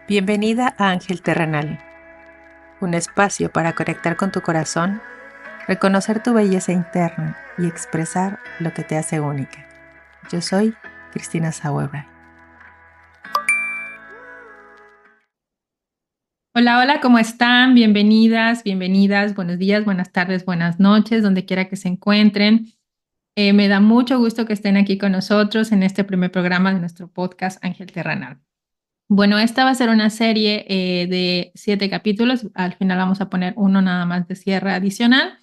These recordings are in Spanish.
Bienvenida a Ángel Terrenal, un espacio para conectar con tu corazón, reconocer tu belleza interna y expresar lo que te hace única. Yo soy Cristina Sauerbrei. Hola, hola, ¿cómo están? Bienvenidas, bienvenidas, buenos días, buenas tardes, buenas noches, donde quiera que se encuentren. Me da mucho gusto que estén aquí con nosotros en este primer programa de nuestro podcast Ángel Terrenal. Bueno, esta va a ser una serie de 7 capítulos. Al final vamos a poner uno nada más de cierre adicional,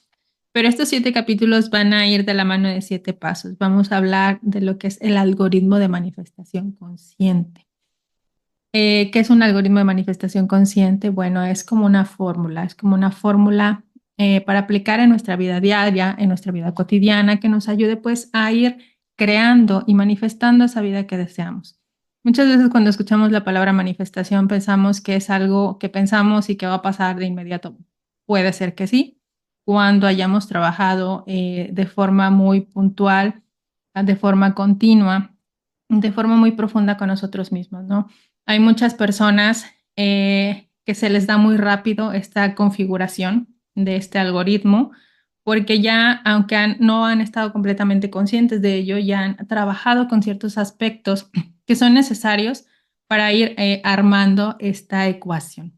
pero estos 7 capítulos van a ir de la mano de 7 pasos. Vamos a hablar de lo que es el algoritmo de manifestación consciente. ¿Qué es un algoritmo de manifestación consciente? Bueno, es como una fórmula para aplicar en nuestra vida diaria, en nuestra vida cotidiana, que nos ayude pues a ir creando y manifestando esa vida que deseamos. Muchas veces cuando escuchamos la palabra manifestación pensamos que es algo que pensamos y que va a pasar de inmediato. Puede ser que sí, cuando hayamos trabajado de forma muy puntual, de forma continua, de forma muy profunda con nosotros mismos, ¿no? Hay muchas personas que se les da muy rápido esta configuración de este algoritmo, porque ya, aunque no han estado completamente conscientes de ello, ya han trabajado con ciertos aspectos que son necesarios para ir armando esta ecuación.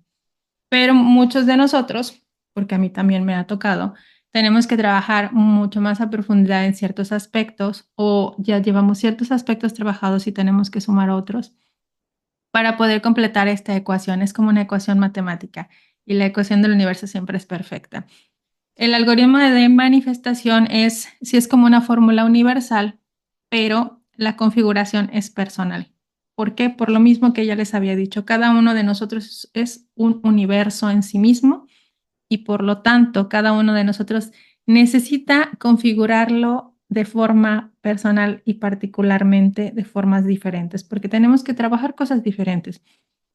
Pero muchos de nosotros, porque a mí también me ha tocado, tenemos que trabajar mucho más a profundidad en ciertos aspectos o ya llevamos ciertos aspectos trabajados y tenemos que sumar otros para poder completar esta ecuación. Es como una ecuación matemática y la ecuación del universo siempre es perfecta. El algoritmo de manifestación sí es como una fórmula universal, pero la configuración es personal. ¿Por qué? Por lo mismo que ya les había dicho, cada uno de nosotros es un universo en sí mismo y por lo tanto cada uno de nosotros necesita configurarlo de forma personal y particularmente de formas diferentes, porque tenemos que trabajar cosas diferentes.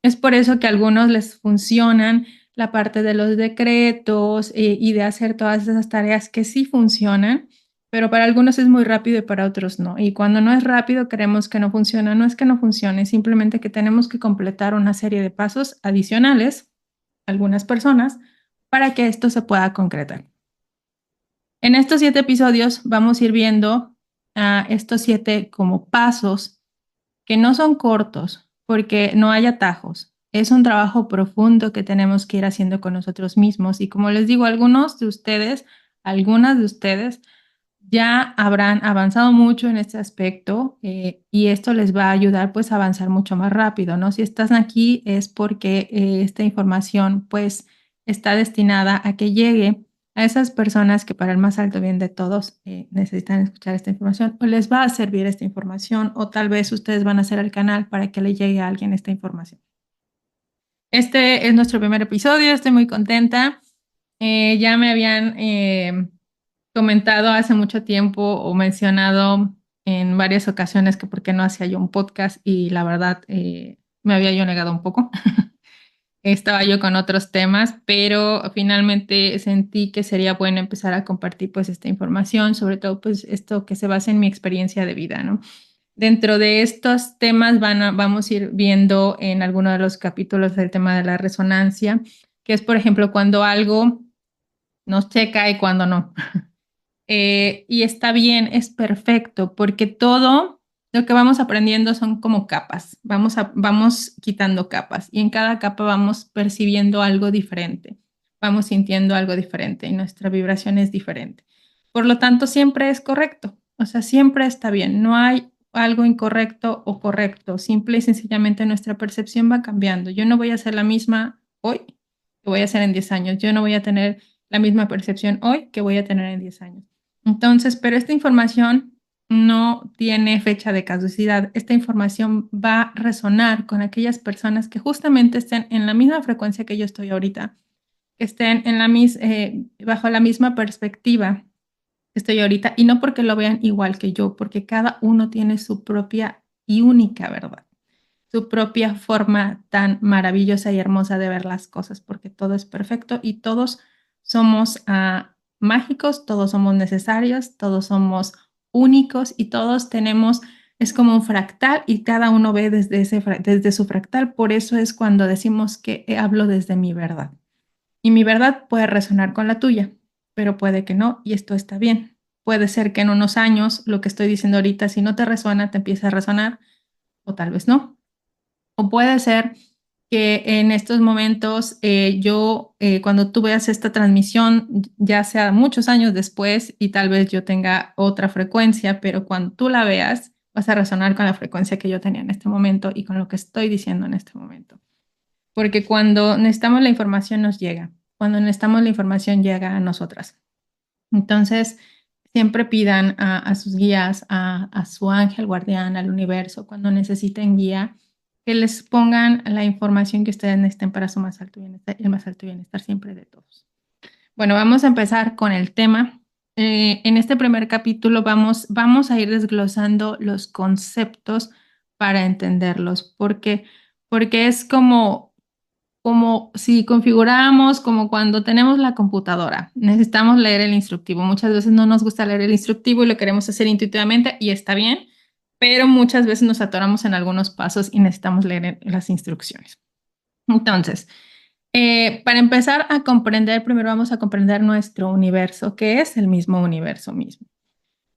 Es por eso que a algunos les funcionan la parte de los decretos y de hacer todas esas tareas que sí funcionan, pero para algunos es muy rápido y para otros no. Y cuando no es rápido creemos que no funciona. No es que no funcione, simplemente que tenemos que completar una serie de pasos adicionales, algunas personas, para que esto se pueda concretar. En estos 7 episodios vamos a ir viendo estos 7 como pasos que no son cortos porque no hay atajos. Es un trabajo profundo que tenemos que ir haciendo con nosotros mismos. Y como les digo, algunas de ustedes ya habrán avanzado mucho en este aspecto y esto les va a ayudar pues a avanzar mucho más rápido, ¿no? Si estás aquí es porque esta información pues está destinada a que llegue a esas personas que para el más alto bien de todos necesitan escuchar esta información o les va a servir esta información o tal vez ustedes van a hacer el canal para que le llegue a alguien esta información. Este es nuestro primer episodio, estoy muy contenta. Ya me habían comentado hace mucho tiempo o mencionado en varias ocasiones que por qué no hacía yo un podcast y la verdad me había yo negado un poco. Estaba yo con otros temas, pero finalmente sentí que sería bueno empezar a compartir pues esta información, sobre todo pues esto que se basa en mi experiencia de vida, ¿no? Dentro de estos temas vamos a ir viendo en alguno de los capítulos el tema de la resonancia, que es por ejemplo cuando algo nos checa y cuando no. Y está bien, es perfecto, porque todo lo que vamos aprendiendo son como capas, vamos quitando capas y en cada capa vamos percibiendo algo diferente, vamos sintiendo algo diferente y nuestra vibración es diferente. Por lo tanto, siempre es correcto, o sea, siempre está bien, no hay algo incorrecto o correcto, simple y sencillamente nuestra percepción va cambiando. Yo no voy a ser la misma hoy que voy a ser en 10 años, yo no voy a tener la misma percepción hoy que voy a tener en 10 años. Entonces, pero esta información no tiene fecha de caducidad. Esta información va a resonar con aquellas personas que justamente estén en la misma frecuencia que yo estoy ahorita, que estén bajo la misma perspectiva que estoy ahorita, y no porque lo vean igual que yo, porque cada uno tiene su propia y única verdad, su propia forma tan maravillosa y hermosa de ver las cosas, porque todo es perfecto y todos somos mágicos, todos somos necesarios, todos somos únicos y todos tenemos es como un fractal y cada uno ve desde su fractal. Por eso es cuando decimos que hablo desde mi verdad. Y mi verdad puede resonar con la tuya, pero puede que no, y esto está bien. Puede ser que en unos años lo que estoy diciendo ahorita, si no te resuena, te empiece a resonar, o tal vez no. O puede ser que en estos momentos cuando tú veas esta transmisión, ya sea muchos años después y tal vez yo tenga otra frecuencia, pero cuando tú la veas, vas a resonar con la frecuencia que yo tenía en este momento y con lo que estoy diciendo en este momento. Porque cuando necesitamos la información nos llega, cuando necesitamos la información llega a nosotras. Entonces, siempre pidan a sus guías, a su ángel guardián, al universo, cuando necesiten guía, que les pongan la información que ustedes necesiten para su más alto bienestar, el más alto bienestar siempre de todos. Bueno, vamos a empezar con el tema. En este primer capítulo vamos a ir desglosando los conceptos para entenderlos, porque es como si configuramos, como cuando tenemos la computadora, necesitamos leer el instructivo. Muchas veces no nos gusta leer el instructivo y lo queremos hacer intuitivamente y está bien, pero muchas veces nos atoramos en algunos pasos y necesitamos leer las instrucciones. Entonces, para empezar a comprender, primero vamos a comprender nuestro universo, que es el mismo universo mismo.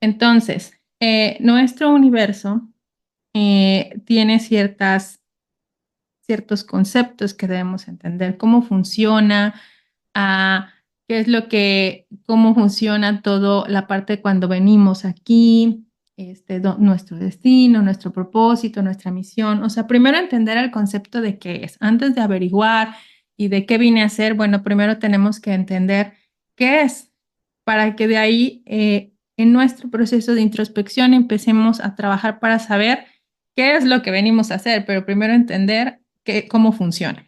Entonces, nuestro universo tiene ciertos conceptos que debemos entender, cómo funciona, cómo funciona todo la parte cuando venimos aquí, nuestro destino, nuestro propósito, nuestra misión. O sea, primero entender el concepto de qué es. Antes de averiguar y de qué vine a hacer, bueno, primero tenemos que entender qué es, para que de ahí, en nuestro proceso de introspección, empecemos a trabajar para saber qué es lo que venimos a hacer, pero primero entender cómo funciona.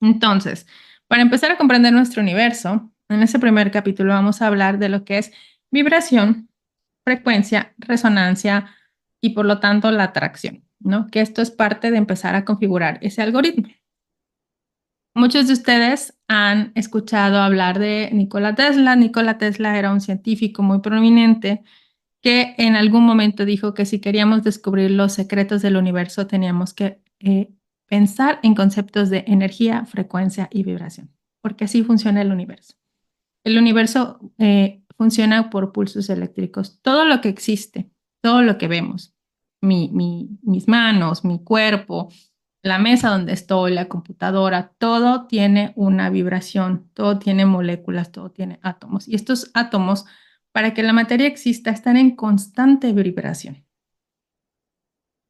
Entonces, para empezar a comprender nuestro universo, en ese primer capítulo vamos a hablar de lo que es vibración, frecuencia, resonancia y por lo tanto la atracción, ¿no? Que esto es parte de empezar a configurar ese algoritmo. Muchos de ustedes han escuchado hablar de Nikola Tesla. Nikola Tesla era un científico muy prominente que en algún momento dijo que si queríamos descubrir los secretos del universo teníamos que pensar en conceptos de energía, frecuencia y vibración, porque así funciona el universo. El universo funciona por pulsos eléctricos. Todo lo que existe, todo lo que vemos, mis manos, mi cuerpo, la mesa donde estoy, la computadora, todo tiene una vibración, todo tiene moléculas, todo tiene átomos. Y estos átomos, para que la materia exista, están en constante vibración.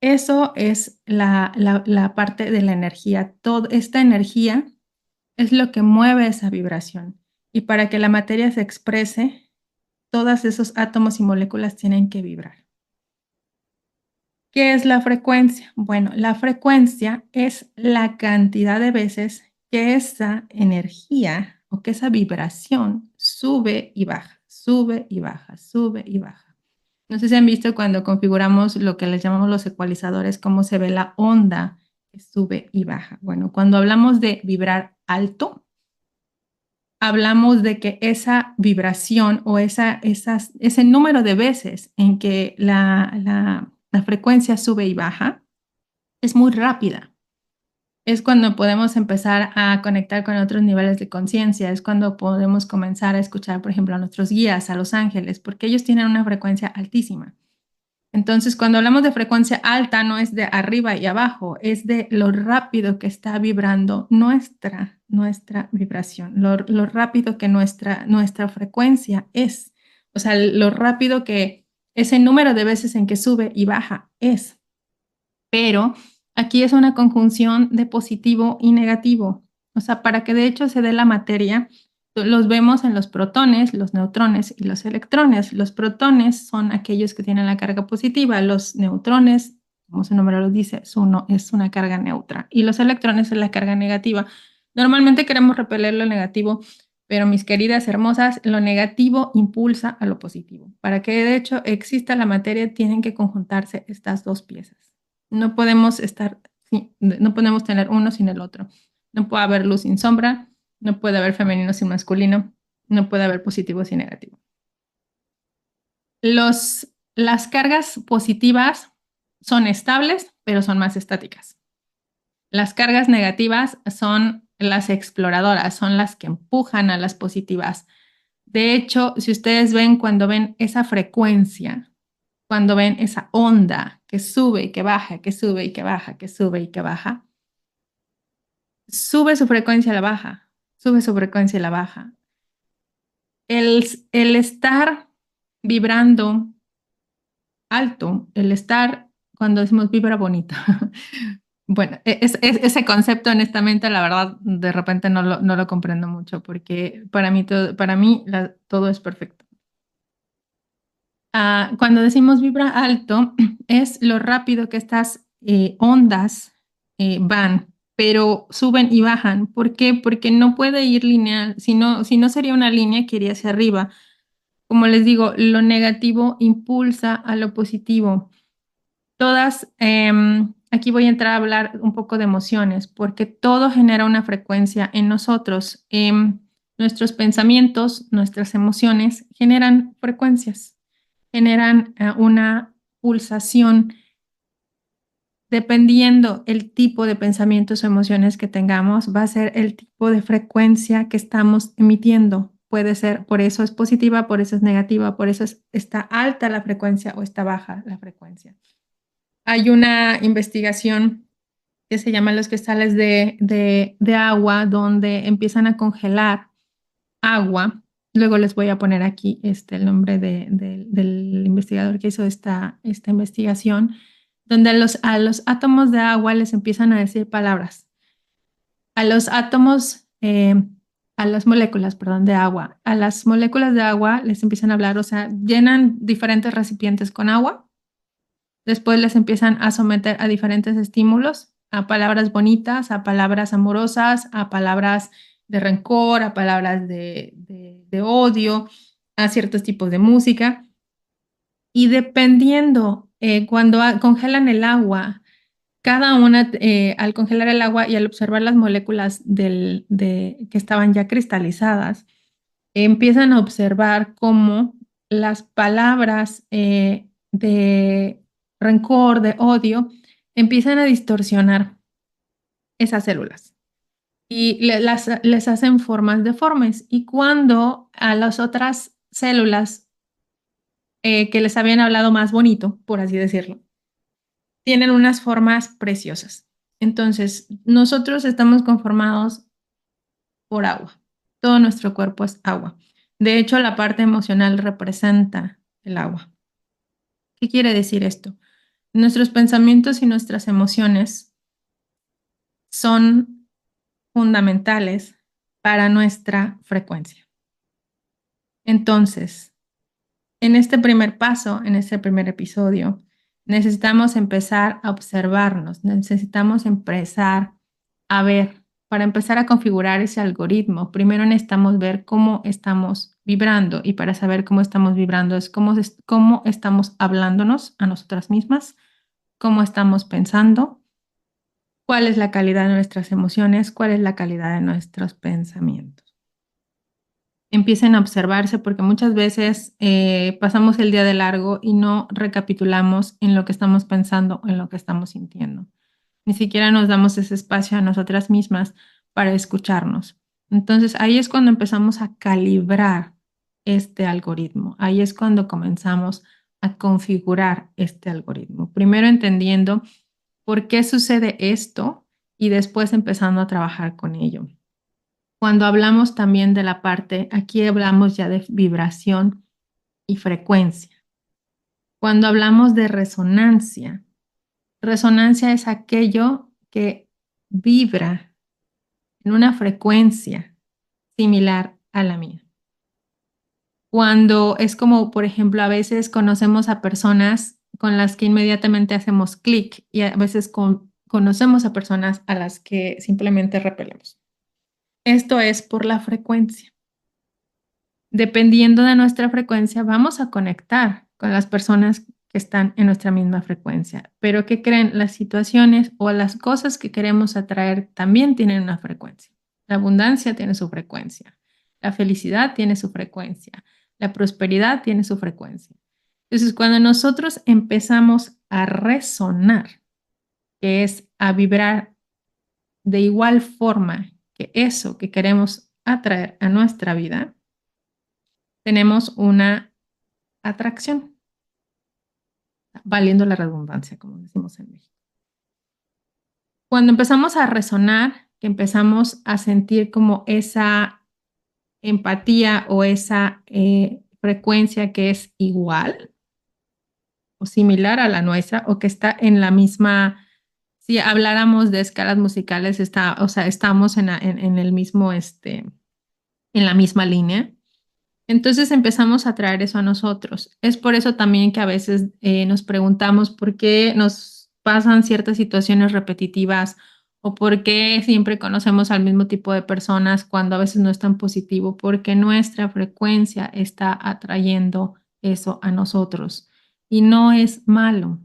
Eso es la parte de la energía. Toda esta energía es lo que mueve esa vibración. Y para que la materia se exprese, todos esos átomos y moléculas tienen que vibrar. ¿Qué es la frecuencia? Bueno, la frecuencia es la cantidad de veces que esa energía o que esa vibración sube y baja, sube y baja, sube y baja. No sé si han visto cuando configuramos lo que les llamamos los ecualizadores, cómo se ve la onda que sube y baja. Bueno, cuando hablamos de vibrar alto, hablamos de que esa vibración o ese número de veces en que la frecuencia sube y baja es muy rápida. Es cuando podemos empezar a conectar con otros niveles de conciencia, es cuando podemos comenzar a escuchar, por ejemplo, a nuestros guías, a los ángeles, porque ellos tienen una frecuencia altísima. Entonces, cuando hablamos de frecuencia alta, no es de arriba y abajo, es de lo rápido que está vibrando nuestra vibración, lo rápido que nuestra frecuencia es, o sea, lo rápido que ese número de veces en que sube y baja es. Pero aquí es una conjunción de positivo y negativo, o sea, para que de hecho se dé la materia. Los vemos en los protones, los neutrones y los electrones. Los protones son aquellos que tienen la carga positiva, los neutrones, como su nombre lo dice, es una carga neutra y los electrones es la carga negativa. Normalmente queremos repeler lo negativo, pero mis queridas hermosas, lo negativo impulsa a lo positivo. Para que de hecho exista la materia, tienen que conjuntarse estas dos piezas. No podemos tener uno sin el otro. No puede haber luz sin sombra, no puede haber femenino sin masculino, no puede haber positivo sin negativo. Las cargas positivas son estables, pero son más estáticas. Las cargas negativas son las exploradoras, son las que empujan a las positivas. De hecho, si ustedes ven cuando ven esa frecuencia, cuando ven esa onda que sube y que baja, que sube y que baja, que sube y que baja, sube su frecuencia a la baja, sube su frecuencia a la baja. El estar vibrando alto, el estar, cuando decimos vibra bonito, bueno, ese concepto honestamente, la verdad, de repente no lo comprendo mucho porque para mí todo es perfecto. Cuando decimos vibra alto, es lo rápido que estas ondas van, pero suben y bajan. ¿Por qué? Porque no puede ir lineal, si no sería una línea que iría hacia arriba. Como les digo, lo negativo impulsa a lo positivo. Aquí voy a entrar a hablar un poco de emociones, porque todo genera una frecuencia en nosotros. Nuestros pensamientos, nuestras emociones generan frecuencias, generan una pulsación. Dependiendo el tipo de pensamientos o emociones que tengamos, va a ser el tipo de frecuencia que estamos emitiendo. Puede ser, por eso es positiva, por eso es negativa, por eso está alta la frecuencia o está baja la frecuencia. Hay una investigación que se llama los cristales de agua, donde empiezan a congelar agua. Luego les voy a poner aquí el nombre del investigador que hizo esta investigación, donde a los átomos de agua les empiezan a decir palabras. A los átomos, a las moléculas, perdón, de agua. A las moléculas de agua les empiezan a hablar, o sea, llenan diferentes recipientes con agua. Después les empiezan a someter a diferentes estímulos, a palabras bonitas, a palabras amorosas, a palabras de rencor, a palabras de odio, a ciertos tipos de música. Y dependiendo, cuando congelan el agua, cada una, al congelar el agua y al observar las moléculas que estaban ya cristalizadas, empiezan a observar cómo las palabras de rencor, de odio, empiezan a distorsionar esas células y les hacen formas deformes. Y cuando a las otras células que les habían hablado más bonito, por así decirlo, tienen unas formas preciosas. Entonces, nosotros estamos conformados por agua. Todo nuestro cuerpo es agua. De hecho, la parte emocional representa el agua. ¿Qué quiere decir esto? Nuestros pensamientos y nuestras emociones son fundamentales para nuestra frecuencia. Entonces, en este primer paso, en este primer episodio, necesitamos empezar a observarnos, necesitamos empezar a ver, para empezar a configurar ese algoritmo. Primero necesitamos ver cómo estamos vibrando, y para saber cómo estamos vibrando es cómo estamos hablándonos a nosotras mismas, cómo estamos pensando, cuál es la calidad de nuestras emociones, cuál es la calidad de nuestros pensamientos. Empiecen a observarse, porque muchas veces pasamos el día de largo y no recapitulamos en lo que estamos pensando o en lo que estamos sintiendo. Ni siquiera nos damos ese espacio a nosotras mismas para escucharnos. Entonces ahí es cuando empezamos a calibrar este algoritmo. Ahí es cuando comenzamos a configurar este algoritmo. Primero entendiendo por qué sucede esto y después empezando a trabajar con ello. Cuando hablamos también de la parte, aquí hablamos ya de vibración y frecuencia. Cuando hablamos de resonancia es aquello que vibra en una frecuencia similar a la mía. Cuando es como, por ejemplo, a veces conocemos a personas con las que inmediatamente hacemos clic, y a veces conocemos a personas a las que simplemente repelemos. Esto es por la frecuencia. Dependiendo de nuestra frecuencia, vamos a conectar con las personas que están en nuestra misma frecuencia. Pero ¿qué creen? Las situaciones o las cosas que queremos atraer también tienen una frecuencia. La abundancia tiene su frecuencia. La felicidad tiene su frecuencia. La prosperidad tiene su frecuencia. Entonces, cuando nosotros empezamos a resonar, que es a vibrar de igual forma que eso que queremos atraer a nuestra vida, tenemos una atracción, valiendo la redundancia, como decimos en México. Cuando empezamos a resonar, que empezamos a sentir como esa empatía o esa frecuencia que es igual o similar a la nuestra o que está en la misma, si habláramos de escalas musicales, o sea, estamos en el mismo, en la misma línea. Entonces empezamos a traer eso a nosotros. Es por eso también que a veces nos preguntamos por qué nos pasan ciertas situaciones repetitivas o por qué siempre conocemos al mismo tipo de personas cuando a veces no es tan positivo, porque nuestra frecuencia está atrayendo eso a nosotros. Y no es malo,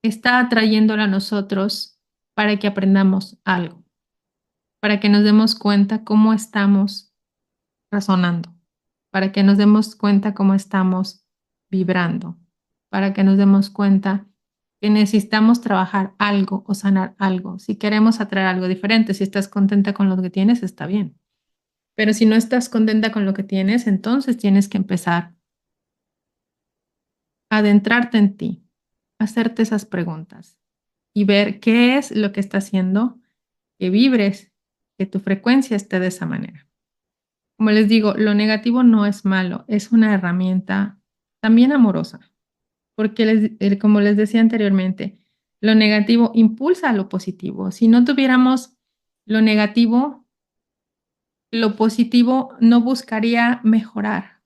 está atrayéndolo a nosotros para que aprendamos algo, para que nos demos cuenta cómo estamos razonando, para que nos demos cuenta cómo estamos vibrando, para que nos demos cuenta que necesitamos trabajar algo o sanar algo. Si queremos atraer algo diferente, si estás contenta con lo que tienes, está bien. Pero si no estás contenta con lo que tienes, entonces tienes que empezar a adentrarte en ti, hacerte esas preguntas y ver qué es lo que está haciendo que vibres, que tu frecuencia esté de esa manera. Como les digo, lo negativo no es malo, es una herramienta también amorosa, porque como les decía anteriormente, lo negativo impulsa a lo positivo. Si no tuviéramos lo negativo, lo positivo no buscaría mejorar,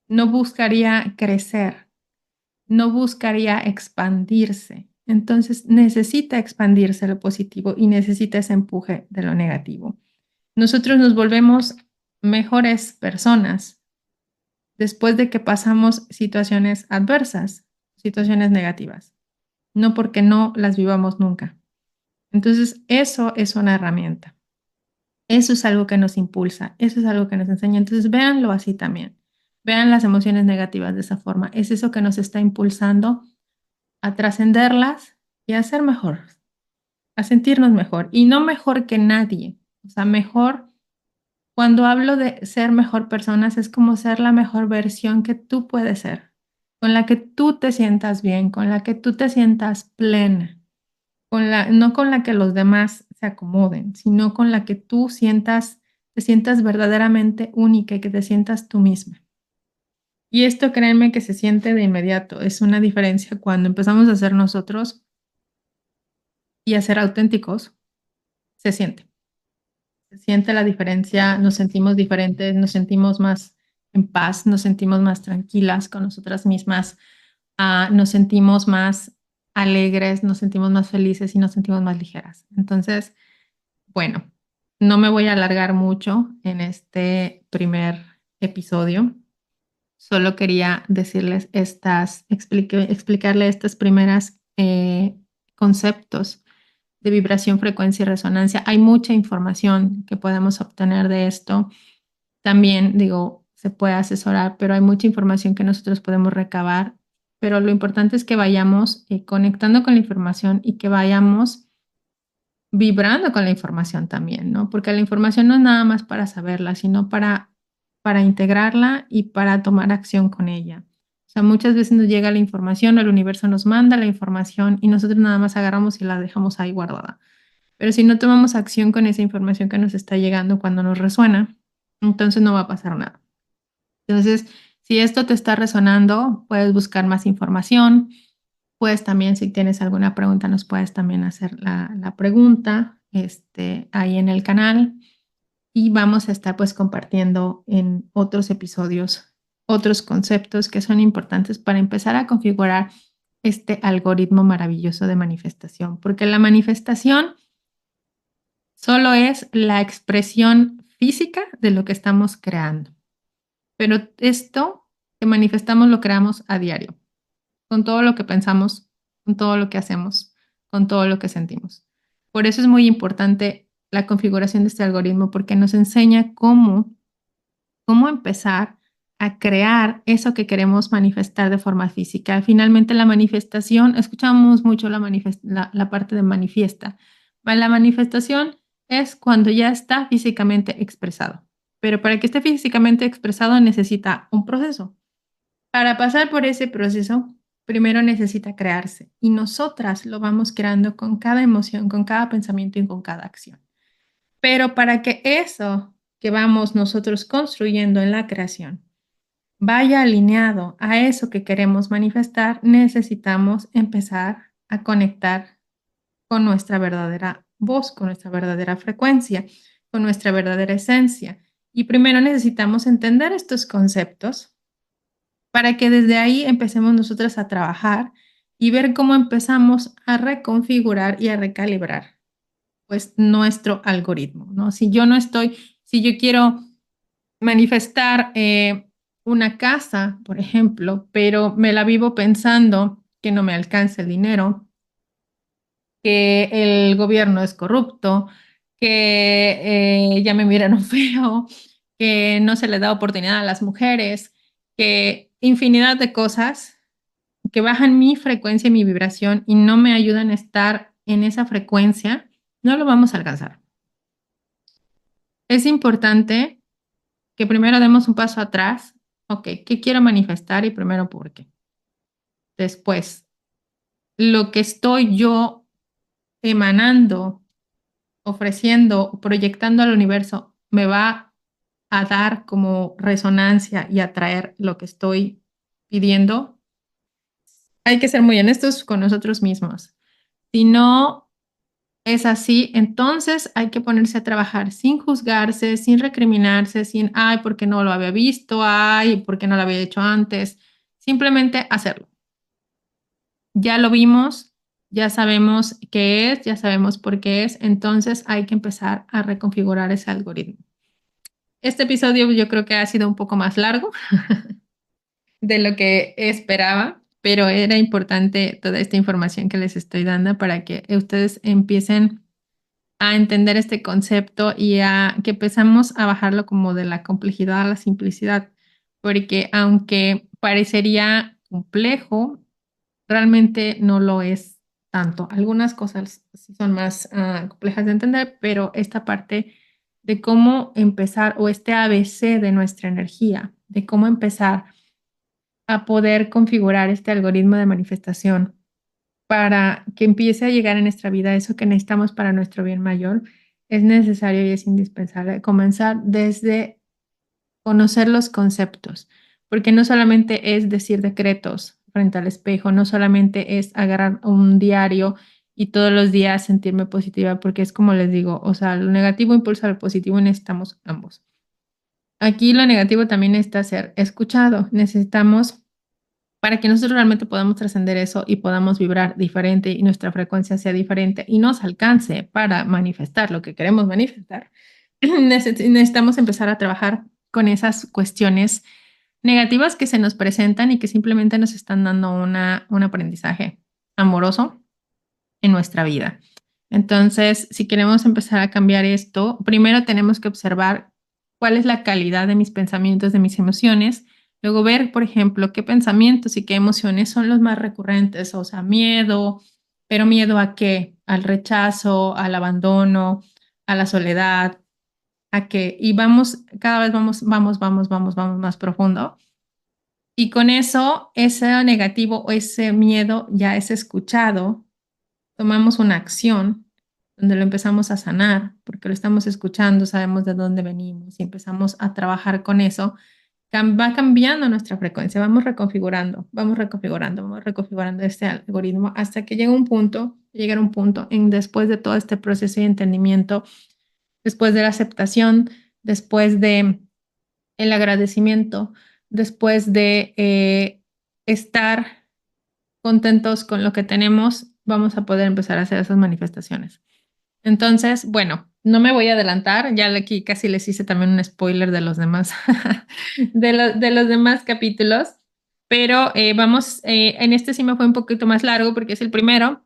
no buscaría crecer, no buscaría expandirse. Entonces necesita expandirse lo positivo y necesita ese empuje de lo negativo. Nosotros nos volvemos mejores personas después de que pasamos situaciones adversas, situaciones negativas, no porque no las vivamos nunca. Entonces, eso es una herramienta. Eso es algo que nos impulsa, eso es algo que nos enseña. Entonces, véanlo así también. Vean las emociones negativas de esa forma. Es eso que nos está impulsando a trascenderlas y a ser mejor, a sentirnos mejor. Y no mejor que nadie, o sea, mejor. Cuando hablo de ser mejor personas, es como ser la mejor versión que tú puedes ser, con la que tú te sientas bien, con la que tú te sientas plena, no con la que los demás se acomoden, sino con la que tú te sientas verdaderamente única y que te sientas tú misma. Y esto créanme que se siente de inmediato, es una diferencia cuando empezamos a ser nosotros y a ser auténticos, se siente. Se siente la diferencia, nos sentimos diferentes, nos sentimos más en paz, nos sentimos más tranquilas con nosotras mismas, nos sentimos más alegres, nos sentimos más felices y nos sentimos más ligeras. Entonces, bueno, no me voy a alargar mucho en este primer episodio. Solo quería decirles explicarle estas primeras conceptos de vibración, frecuencia y resonancia. Hay mucha información que podemos obtener de esto. También, digo, se puede asesorar, pero hay mucha información que nosotros podemos recabar. Pero lo importante es que vayamos conectando con la información y que vayamos vibrando con la información también, ¿no? Porque la información no es nada más para saberla, sino para integrarla y para tomar acción con ella. O sea, muchas veces nos llega la información, el universo nos manda la información y nosotros nada más agarramos y la dejamos ahí guardada. Pero si no tomamos acción con esa información que nos está llegando cuando nos resuena, entonces no va a pasar nada. Entonces, si esto te está resonando, puedes buscar más información. Puedes también, si tienes alguna pregunta, nos puedes también hacer la pregunta ahí en el canal. Y vamos a estar pues compartiendo en otros episodios otros conceptos que son importantes para empezar a configurar este algoritmo maravilloso de manifestación, porque la manifestación solo es la expresión física de lo que estamos creando. Pero esto que manifestamos lo creamos a diario, con todo lo que pensamos, con todo lo que hacemos, con todo lo que sentimos. Por eso es muy importante la configuración de este algoritmo, porque nos enseña cómo empezar a crear eso que queremos manifestar de forma física. Finalmente, la manifestación, escuchamos mucho la parte de manifiesta. La manifestación es cuando ya está físicamente expresado, pero para que esté físicamente expresado necesita un proceso. Para pasar por ese proceso, primero necesita crearse y nosotras lo vamos creando con cada emoción, con cada pensamiento y con cada acción. Pero para que eso que vamos nosotros construyendo en la creación vaya alineado a eso que queremos manifestar, necesitamos empezar a conectar con nuestra verdadera voz, con nuestra verdadera frecuencia, con nuestra verdadera esencia. Y primero necesitamos entender estos conceptos para que desde ahí empecemos nosotras a trabajar y ver cómo empezamos a reconfigurar y a recalibrar pues nuestro algoritmo, ¿no? Si yo quiero manifestar una casa, por ejemplo, pero me la vivo pensando que no me alcanza el dinero, que el gobierno es corrupto, que ya me miraron feo, que no se le da oportunidad a las mujeres, que infinidad de cosas que bajan mi frecuencia y mi vibración y no me ayudan a estar en esa frecuencia, no lo vamos a alcanzar. Es importante que primero demos un paso atrás. Ok, ¿qué quiero manifestar? Y primero, ¿por qué? Después, lo que estoy yo emanando, ofreciendo, proyectando al universo, me va a dar como resonancia y atraer lo que estoy pidiendo. Hay que ser muy honestos con nosotros mismos. Si no es así, entonces hay que ponerse a trabajar sin juzgarse, sin recriminarse, sin, ay, ¿por qué no lo había visto? Ay, ¿por qué no lo había hecho antes? Simplemente hacerlo. Ya lo vimos, ya sabemos qué es, ya sabemos por qué es, entonces hay que empezar a reconfigurar ese algoritmo. Este episodio yo creo que ha sido un poco más largo de lo que esperaba, pero era importante toda esta información que les estoy dando para que ustedes empiecen a entender este concepto y a que empezamos a bajarlo como de la complejidad a la simplicidad, porque aunque parecería complejo, realmente no lo es tanto. Algunas cosas sí son más complejas de entender, pero esta parte de cómo empezar o este ABC de nuestra energía, de cómo empezar a poder configurar este algoritmo de manifestación para que empiece a llegar en nuestra vida eso que necesitamos para nuestro bien mayor, es necesario y es indispensable comenzar desde conocer los conceptos, porque no solamente es decir decretos frente al espejo, no solamente es agarrar un diario y todos los días sentirme positiva, porque es como les digo, o sea, lo negativo impulsa lo positivo y necesitamos ambos. Aquí lo negativo también necesita ser escuchado, necesitamos para que nosotros realmente podamos trascender eso y podamos vibrar diferente y nuestra frecuencia sea diferente y nos alcance para manifestar lo que queremos manifestar, necesitamos empezar a trabajar con esas cuestiones negativas que se nos presentan y que simplemente nos están dando un aprendizaje amoroso en nuestra vida. Entonces, si queremos empezar a cambiar esto, primero tenemos que observar cuál es la calidad de mis pensamientos, de mis emociones. Luego ver, por ejemplo, qué pensamientos y qué emociones son los más recurrentes, o sea, miedo, pero miedo a qué, al rechazo, al abandono, a la soledad, a qué. Y vamos, cada vez vamos más profundo. Y con eso, ese negativo o ese miedo ya es escuchado, tomamos una acción donde lo empezamos a sanar, porque lo estamos escuchando, sabemos de dónde venimos y empezamos a trabajar con eso, va cambiando nuestra frecuencia, vamos reconfigurando este algoritmo hasta que llegar un punto en después de todo este proceso de entendimiento, después de la aceptación, después de el agradecimiento, después de estar contentos con lo que tenemos, vamos a poder empezar a hacer esas manifestaciones. Entonces, bueno, no me voy a adelantar, ya aquí casi les hice también un spoiler de los demás, de los demás capítulos, pero en este sí me fue un poquito más largo porque es el primero.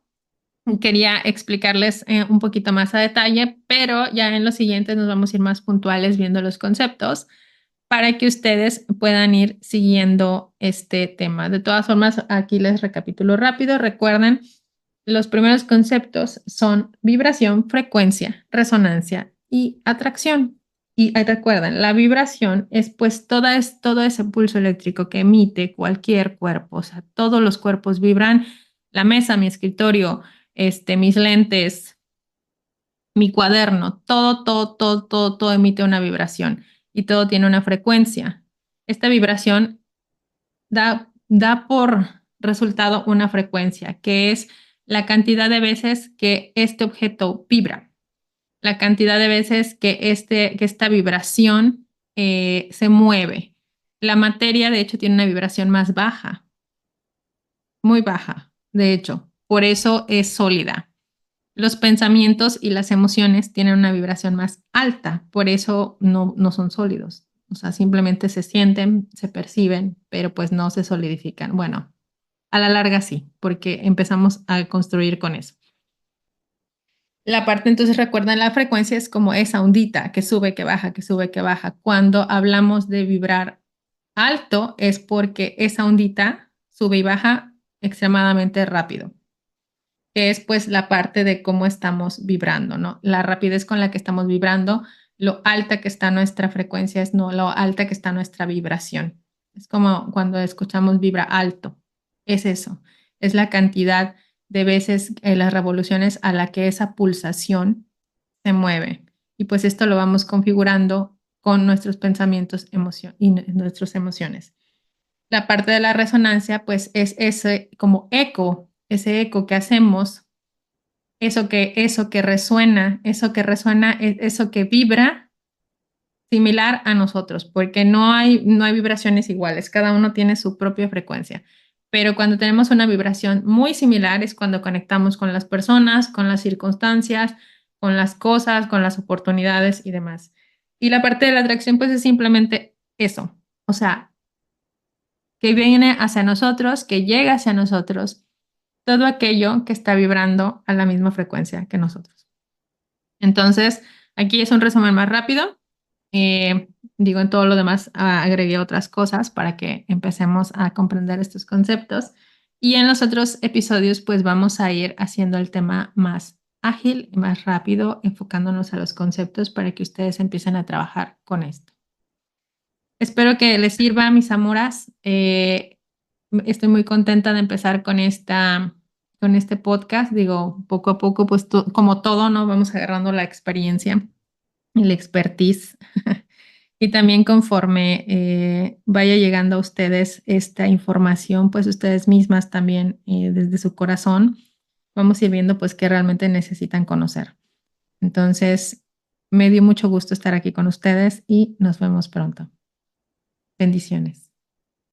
Quería explicarles un poquito más a detalle, pero ya en los siguientes nos vamos a ir más puntuales viendo los conceptos para que ustedes puedan ir siguiendo este tema. De todas formas, aquí les recapitulo rápido. Recuerden, los primeros conceptos son vibración, frecuencia, resonancia y atracción. Y recuerden, la vibración es pues todo ese pulso eléctrico que emite cualquier cuerpo. O sea, todos los cuerpos vibran. La mesa, mi escritorio, mis lentes, mi cuaderno, todo emite una vibración y todo tiene una frecuencia. Esta vibración da por resultado una frecuencia, que es la cantidad de veces que este objeto vibra, la cantidad de veces que esta vibración se mueve. La materia, de hecho, tiene una vibración más baja, muy baja, de hecho, por eso es sólida. Los pensamientos y las emociones tienen una vibración más alta, por eso no son sólidos. O sea, simplemente se sienten, se perciben, pero pues no se solidifican. Bueno, a la larga sí, porque empezamos a construir con eso. La parte, entonces, recuerden, la frecuencia es como esa ondita que sube, que baja, que sube, que baja. Cuando hablamos de vibrar alto es porque esa ondita sube y baja extremadamente rápido, que es pues la parte de cómo estamos vibrando, ¿no? La rapidez con la que estamos vibrando, lo alta que está nuestra frecuencia, es no lo alta que está nuestra vibración. Es como cuando escuchamos vibra alto, es eso, es la cantidad de veces las revoluciones a la que esa pulsación se mueve. Y pues esto lo vamos configurando con nuestros pensamientos y nuestras emociones. La parte de la resonancia, pues es ese como eco, ese eco que hacemos, eso que resuena, eso que vibra similar a nosotros, porque no hay vibraciones iguales, cada uno tiene su propia frecuencia. Pero cuando tenemos una vibración muy similar es cuando conectamos con las personas, con las circunstancias, con las cosas, con las oportunidades y demás. Y la parte de la atracción, pues es simplemente eso, o sea, que viene hacia nosotros, que llega hacia nosotros, todo aquello que está vibrando a la misma frecuencia que nosotros. Entonces, aquí es un resumen más rápido. Digo, en todo lo demás agregué otras cosas para que empecemos a comprender estos conceptos. Y en los otros episodios, pues vamos a ir haciendo el tema más ágil y más rápido, enfocándonos a los conceptos para que ustedes empiecen a trabajar con esto. Espero que les sirva, mis amoras. Estoy muy contenta de empezar con este podcast. Digo, poco a poco, pues como todo, ¿no? Vamos agarrando la experiencia y la expertise. Y también conforme vaya llegando a ustedes esta información, pues ustedes mismas también desde su corazón, vamos a ir viendo pues qué realmente necesitan conocer. Entonces, me dio mucho gusto estar aquí con ustedes y nos vemos pronto. Bendiciones.